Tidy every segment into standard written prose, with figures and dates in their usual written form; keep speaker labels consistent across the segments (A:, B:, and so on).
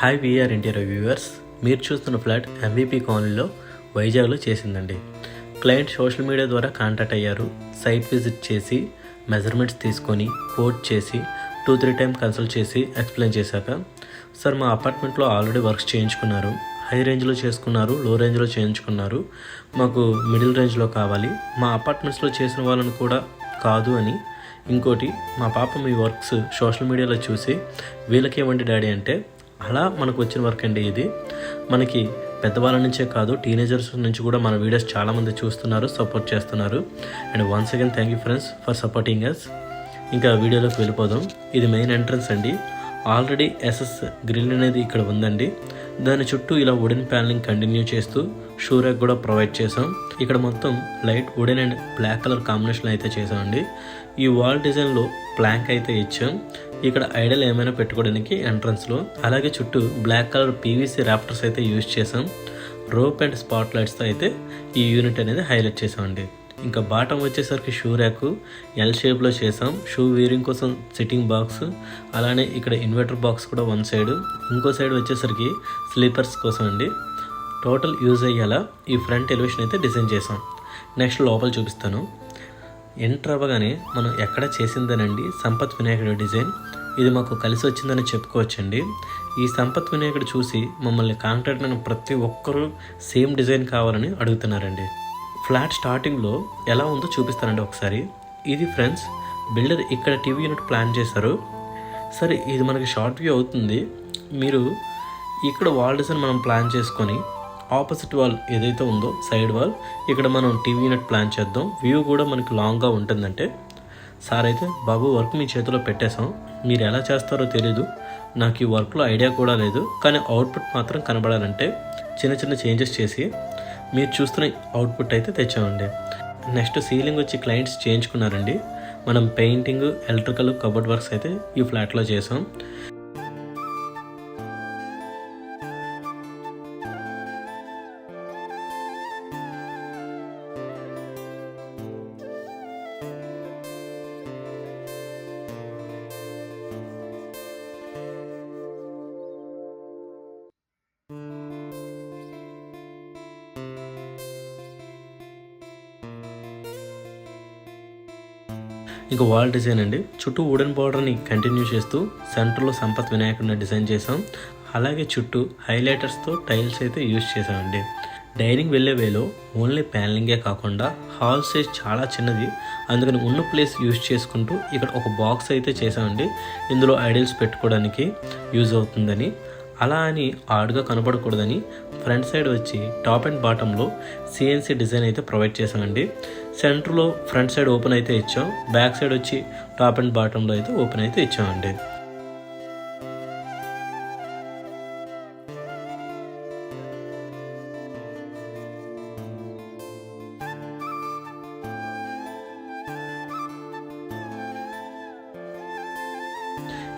A: Hi we are interior viewers, మీరు చూస్తున్న flat MVP కాలనీలో వైజాగ్లో చేసిందండి. క్లయింట్ సోషల్ మీడియా ద్వారా కాంటాక్ట్ అయ్యారు. సైట్ విజిట్ చేసి మెజర్మెంట్స్ తీసుకొని కోట్ చేసి 2-3 టైం కన్సల్ట్ చేసి ఎక్స్ప్లెయిన్ చేశాక, సార్ మా అపార్ట్మెంట్లో ఆల్రెడీ వర్క్స్ చేయించుకున్నారు, హై రేంజ్లో చేసుకున్నారు, లో రేంజ్లో చేయించుకున్నారు, మాకు మిడిల్ రేంజ్లో కావాలి, మా అపార్ట్మెంట్స్లో చేసిన వాళ్ళని కూడా కాదు అని. ఇంకోటి, మా పాప మీ వర్క్స్ సోషల్ మీడియాలో చూసి వీళ్ళకి ఇవ్వండి డాడీ అంటే, అలా మనకు వచ్చిన వర్క్ అండి ఇది. మనకి పెద్దవాళ్ళ నుంచే కాదు, టీనేజర్స్ నుంచి కూడా మన వీడియోస్ చాలామంది చూస్తున్నారు, సపోర్ట్ చేస్తున్నారు. And once again thank you friends for supporting us. ఇంకా వీడియోలోకి వెళ్ళిపోదాం. ఇది మెయిన్ ఎంట్రన్స్ అండి. ఆల్రెడీ SS గ్రిల్ అనేది ఇక్కడ ఉందండి. దాని చుట్టూ ఇలా వుడెన్ ప్యానలింగ్ కంటిన్యూ చేస్తూ షూ ర్యాక్ కూడా ప్రొవైడ్ చేసాం. ఇక్కడ మొత్తం light wooden and black colour combination అయితే చేసామండి. ఈ వాల్ డిజైన్లో ప్లాంక్ అయితే ఇచ్చాం. ఇక్కడ ఐడల్ ఏమైనా పెట్టుకోవడానికి ఎంట్రన్స్లో. అలాగే చుట్టూ బ్లాక్ కలర్ PVC రాఫ్టర్స్ అయితే యూజ్ చేసాం. రోప్ అండ్ స్పాట్ లైట్స్తో అయితే ఈ యూనిట్ అనేది హైలైట్ చేసామండి. ఇంకా బాటమ్ వచ్చేసరికి షూ ర్యాక్ L షేప్లో చేసాం. షూ వీరింగ్ కోసం సిట్టింగ్ బాక్స్, అలానే ఇక్కడ ఇన్వర్టర్ బాక్స్ కూడా వన్ సైడ్, ఇంకో సైడ్ వచ్చేసరికి స్లీపర్స్ కోసం అండి. టోటల్ యూజ్ అయ్యేలా ఈ ఫ్రంట్ ఎలివేషన్ అయితే డిజైన్ చేసాం. నెక్స్ట్ లోపల చూపిస్తాను. ఎంటర్ అవ్వగానే మనం ఎక్కడ చేసిందేనండి సంపత్ వినాయకుడి డిజైన్. ఇది మాకు కలిసి వచ్చిందని చెప్పుకోవచ్చండి. ఈ సంపత్ వినాయకుడు చూసి మమ్మల్ని కాంటాక్ట్ అయిన ప్రతి ఒక్కరూ సేమ్ డిజైన్ కావాలని అడుగుతున్నారండి. ఫ్లాట్ స్టార్టింగ్లో ఎలా ఉందో చూపిస్తానండి ఒకసారి. ఇది ఫ్రెండ్స్, బిల్డర్ ఇక్కడ టీవీ యూనిట్ ప్లాన్ చేశారు. సరే, ఇది మనకి షార్ట్ వ్యూ అవుతుంది. మీరు ఇక్కడ వాల్ డిజైన్ మనం ప్లాన్ చేసుకొని ఆపోజిట్ వాల్ ఏదైతే ఉందో సైడ్ వాల్, ఇక్కడ మనం టీవీ యూనిట్ ప్లాన్ చేద్దాం. వ్యూ కూడా మనకి లాంగ్గా ఉంటుందంటే, సార్ అయితే బాబు వర్క్ మీ చేతిలో పెట్టేశాం, మీరు ఎలా చేస్తారో తెలీదు, నాకు ఈ వర్క్లో ఐడియా కూడా లేదు, కానీ అవుట్పుట్ మాత్రం కనబడాలంటే చిన్న చిన్న చేంజెస్ చేసి మీరు చూస్తున్న అవుట్పుట్ అయితే తెచ్చామండి. నెక్స్ట్ సీలింగ్ వచ్చి క్లయింట్స్ చేయించుకున్నారండి. మనం పెయింటింగ్, ఎలక్ట్రికల్, కబోర్డ్ వర్క్స్ అయితే ఈ ఫ్లాట్లో చేసాం. ఇంకా వాల్ డిజైన్ అండి, చుట్టూ వుడెన్ బార్డర్ని కంటిన్యూ చేస్తూ సెంటర్లో సంపత్ వినాయకుడిని డిజైన్ చేసాం. అలాగే చుట్టూ హైలైటర్స్తో టైల్స్ అయితే యూజ్ చేసామండి. డైనింగ్ వెళ్ళే వేలో ఓన్లీ ప్యానలింగే కాకుండా హాల్ సైజ్ చాలా చిన్నది, అందుకని ఉన్న ప్లేస్ యూజ్ చేసుకుంటూ ఇక్కడ ఒక బాక్స్ అయితే చేసామండి. ఇందులో ఐడల్స్ పెట్టుకోవడానికి యూజ్ అవుతుందని. అలా అని ఆడ్గా కనపడకూడదని ఫ్రంట్ సైడ్ వచ్చి టాప్ అండ్ బాటంలో CNC డిజైన్ అయితే ప్రొవైడ్ చేసామండి. సెంటర్లో ఫ్రంట్ సైడ్ ఓపెన్ అయితే ఇచ్చాం, బ్యాక్ సైడ్ వచ్చి టాప్ అండ్ బాటంలో అయితే ఓపెన్ అయితే ఇచ్చామండి.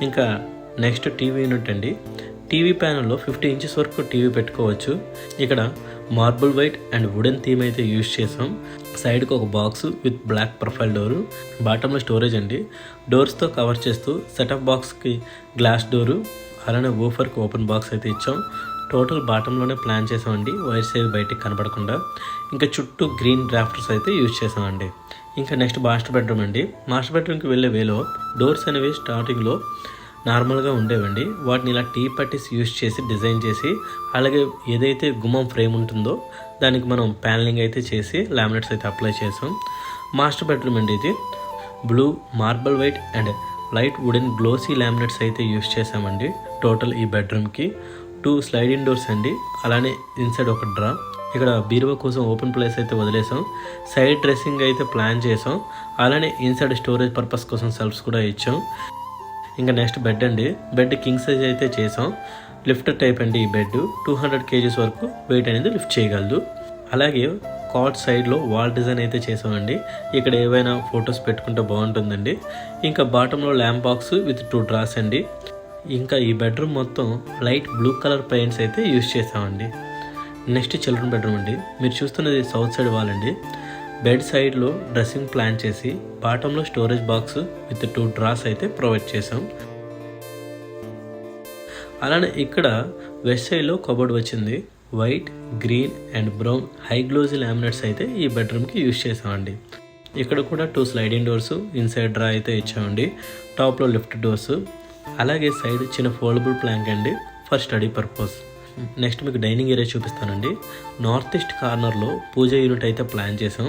A: ఇంకా నెక్స్ట్ టీవీ యూనిట్ అండి. టీవీ ప్యానల్లో 50 ఇంచెస్ వరకు టీవీ పెట్టుకోవచ్చు. ఇక్కడ marble white and wooden theme అయితే యూజ్ చేసాం. సైడ్కి ఒక box with black profile door, బాటంలో స్టోరేజ్ అండి. డోర్స్తో కవర్ చేస్తూ సెటప్ బాక్స్కి గ్లాస్ డోరు, అలానే వూఫర్కి ఓపెన్ బాక్స్ అయితే ఇచ్చాం. టోటల్ బాటంలోనే ప్లాన్ చేసామండి, వైర్స్ ఏవి బయటికి కనపడకుండా. ఇంకా చుట్టూ గ్రీన్ డ్రాఫ్టర్స్ అయితే యూజ్ చేసామండి. ఇంకా నెక్స్ట్ మాస్టర్ బెడ్రూమ్ అండి. మాస్టర్ బెడ్రూమ్కి వెళ్ళే వేలో డోర్స్ అనేవి స్టార్టింగ్లో నార్మల్గా ఉండేవండి. వాటిని ఇలా టీ పట్టీస్ యూజ్ చేసి డిజైన్ చేసి, అలాగే ఏదైతే గుమ్మం ఫ్రేమ్ ఉంటుందో దానికి మనం ప్యానలింగ్ అయితే చేసి లామినేట్స్ అయితే అప్లై చేసాం. మాస్టర్ బెడ్రూమ్ అండి ఇది. Blue, marble white and light wooden glossy laminates అయితే యూజ్ చేసామండి. టోటల్ ఈ బెడ్రూమ్కి 2 స్లైడింగ్ డోర్స్ అండి. అలానే ఇన్సైడ్ ఒక డ్రా. ఇక్కడ బీరువా కోసం ఓపెన్ ప్లేస్ అయితే వదిలేసాం. సైడ్ డ్రెస్సింగ్ అయితే ప్లాన్ చేసాం. అలానే ఇన్సైడ్ స్టోరేజ్ పర్పస్ కోసం సెల్ఫ్స్ కూడా ఇచ్చాం. ఇంకా నెక్స్ట్ బెడ్ అండి. బెడ్ కింగ్ సైజ్ అయితే చేసాం. లిఫ్టర్ టైప్ అండి ఈ బెడ్. 200 kgs వరకు వెయిట్ అనేది లిఫ్ట్ చేయగలదు. అలాగే కాట్ సైడ్లో వాల్ డిజైన్ అయితే చేసామండి. ఇక్కడ ఏవైనా ఫొటోస్ పెట్టుకుంటే బాగుంటుందండి. ఇంకా బాటంలో ల్యాంప్ బాక్స్ విత్ 2 డ్రాస్ అండి. ఇంకా ఈ బెడ్రూమ్ మొత్తం లైట్ బ్లూ కలర్ పెయింట్స్ అయితే యూజ్ చేసామండి. నెక్స్ట్ చిల్డ్రన్ బెడ్రూమ్ అండి. మీరు చూస్తున్నది సౌత్ సైడ్ వాల్ అండి. బెడ్ సైడ్లో డ్రెస్సింగ్ ప్లాన్ చేసి బాటంలో స్టోరేజ్ బాక్స్ విత్ 2 డ్రాస్ అయితే ప్రొవైడ్ చేసాం. అలానే ఇక్కడ వెస్ట్ సైడ్లో కబోర్డ్ వచ్చింది. White, green and brown high glossy laminates అయితే ఈ బెడ్రూమ్కి యూజ్ చేసామండి. ఇక్కడ కూడా 2 స్లైడింగ్ డోర్స్, ఇన్సైడ్ డ్రా అయితే ఇచ్చామండి. టాప్లో లిఫ్ట్ డోర్స్, అలాగే సైడ్ చిన్న ఫోల్డబుల్ ప్లాంక్ అండి ఫర్ స్టడీ పర్పస్. నెక్స్ట్ మీకు డైనింగ్ ఏరియా చూపిస్తానండి. నార్త్ ఈస్ట్ కార్నర్లో పూజ యూనిట్ అయితే ప్లాన్ చేసాం.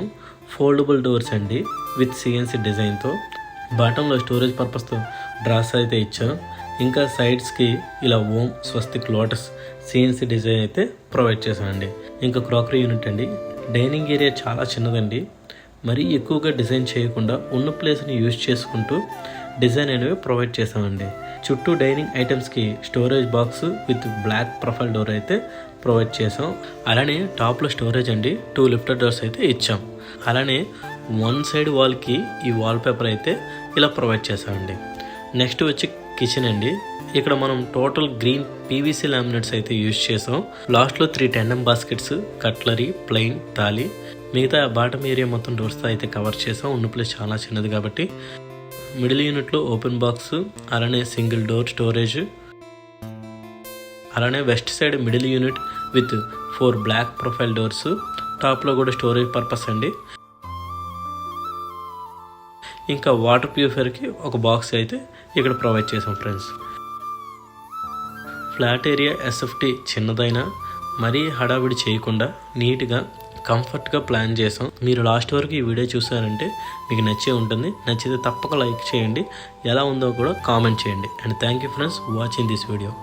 A: ఫోల్డబుల్ డోర్స్ అండి విత్ సిఎన్సి డిజైన్తో. బాటంలో స్టోరేజ్ పర్పస్తో డ్రాస్ అయితే ఇచ్చాం. ఇంకా సైడ్స్కి ఇలా ఓం, స్వస్తిక్, లోటస్ సిఎన్సి డిజైన్ అయితే ప్రొవైడ్ చేసామండి. ఇంకా క్రాకరీ యూనిట్ అండి. డైనింగ్ ఏరియా చాలా చిన్నదండి. మరీ ఎక్కువగా డిజైన్ చేయకుండా ఉన్న ప్లేస్ని యూజ్ చేసుకుంటూ డిజైన్ అనేవి ప్రొవైడ్ చేసామండి. చుట్టూ డైనింగ్ ఐటమ్స్కి storage box with black profile door అయితే ప్రొవైడ్ చేసాం. అలానే టాప్లో స్టోరేజ్ అండి 2 లిఫ్టర్ డోర్స్ అయితే ఇచ్చాం. అలానే 1 సైడ్ వాల్కి ఈ వాల్ పేపర్ అయితే ఇలా ప్రొవైడ్ చేసామండి. నెక్స్ట్ వచ్చి కిచెన్ అండి. ఇక్కడ మనం టోటల్ గ్రీన్ పీవీసీ లామినేట్స్ అయితే యూజ్ చేసాం. లాస్ట్లో 3 టెండమ్ బాస్కెట్స్, కట్లరీ, ప్లెయిన్, తాళి, మిగతా బాటమ్ ఏరియా మొత్తం డోర్స్తో అయితే కవర్ చేసాం. ఉన్న ప్లేస్ చాలా చిన్నది కాబట్టి. మిడిల్ యూనిట్లో ఓపెన్ బాక్స్, అలానే సింగిల్ డోర్ స్టోరేజ్, అలానే west side middle unit with 4 black profile doors. టాప్లో కూడా స్టోరేజ్ పర్పస్ అండి. ఇంకా వాటర్ ప్యూరిఫైయర్కి ఒక బాక్స్ అయితే ఇక్కడ ప్రొవైడ్ చేసాం ఫ్రెండ్స్. ఫ్లాట్ ఏరియా ఎస్ఎఫ్టీ చిన్నదైనా మరీ హడావిడి చేయకుండా నీట్గా కంఫర్ట్గా ప్లాన్ చేసాం. మీరు లాస్ట్ వరకు ఈ వీడియో చూసారంటే మీకు నచ్చే ఉంటుంది. నచ్చితే తప్పక లైక్ చేయండి. ఎలా ఉందో కూడా కామెంట్ చేయండి. And thank you friends watching this video.